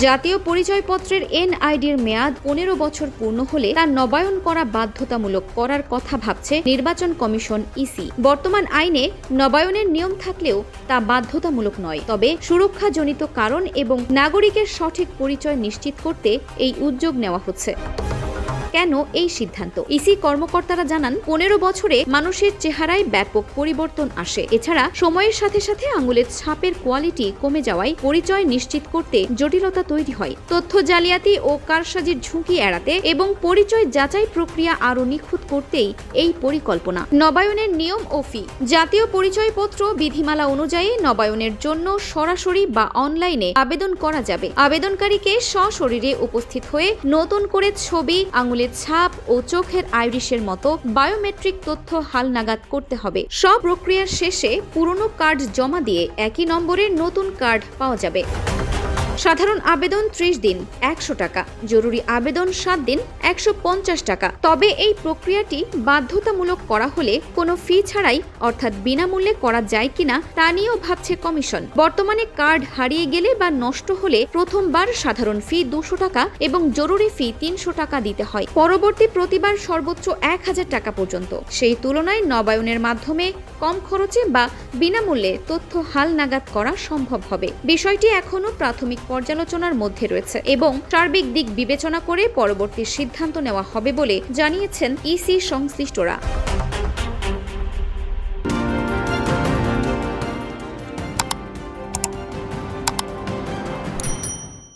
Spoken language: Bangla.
জাতীয় পরিচয়পত্রের এনআইডির মেয়াদ 15 বছর পূর্ণ হলে তা নবায়ন করা বাধ্যতামূলক করার কথা ভাবছে নির্বাচন কমিশন ইসি। বর্তমান আইনে নবায়নের নিয়ম থাকলেও তা বাধ্যতামূলক নয়, তবে সুরক্ষাজনিত কারণ এবং নাগরিকের সঠিক পরিচয় নিশ্চিত করতে এই উদ্যোগ নেওয়া হচ্ছে। কেন এই সিদ্ধান্ত? ইসি কর্মকর্তারা জানান, 15 বছরে মানুষের চেহারায় ব্যাপক পরিবর্তন আসে। এছাড়া সময়ের সাথে সাথে আঙুলের ছাপের কোয়ালিটি কমে যাওয়ায় পরিচয় নিশ্চিত করতে জটিলতা তৈরি হয়। তথ্য জালিয়াতি ও কারসাজির ঝুঁকি এড়াতে এবং পরিচয় যাচাই প্রক্রিয়া আরও নিখুঁত করতেই এই পরিকল্পনা। নবায়নের নিয়ম ও ফি। জাতীয় পরিচয়পত্র বিধিমালা অনুযায়ী নবায়নের জন্য সরাসরি বা অনলাইনে আবেদন করা যাবে। আবেদনকারীকে সশরীরে উপস্থিত হয়ে নতুন করে ছবি, আঙুলের ছাপ ও চোখের আইরিশের মতো বায়োমেট্রিক তথ্য হালনাগাদ করতে হবে। সব প্রক্রিয়ার শেষে পুরনো কার্ড জমা দিয়ে একই নম্বরের নতুন কার্ড পাওয়া যাবে। সাধারণ আবেদন 30 দিন 100 টাকা, জরুরি আবেদন 7 দিন 150 টাকা। তবে এই প্রক্রিয়াটি বাধ্যতামূলক করা হলে কোনো ফি ছাড়াই অর্থাৎ বিনামূল্যে করা যায় কিনা তা নিয়েও ভাবছে কমিশন। বর্তমানে কার্ড হারিয়ে গেলে বা নষ্ট হলে প্রথমবার সাধারণ ফি 200 টাকা এবং জরুরি ফি 300 টাকা দিতে হয়। পরবর্তী প্রতিবার সর্বোচ্চ 1000 টাকা পর্যন্ত। সেই তুলনায় নবায়নের মাধ্যমে কম খরচে বা বিনামূল্যে তথ্য হালনাগাদ করা সম্ভব হবে। বিষয়টি এখনও প্রাথমিক পর্যালোচনার মধ্যে রয়েছে এবং সার্বিক দিক বিবেচনা করে পরবর্তী সিদ্ধান্ত নেওয়া হবে বলে জানিয়েছেন ইসি সংশ্লিষ্টরা।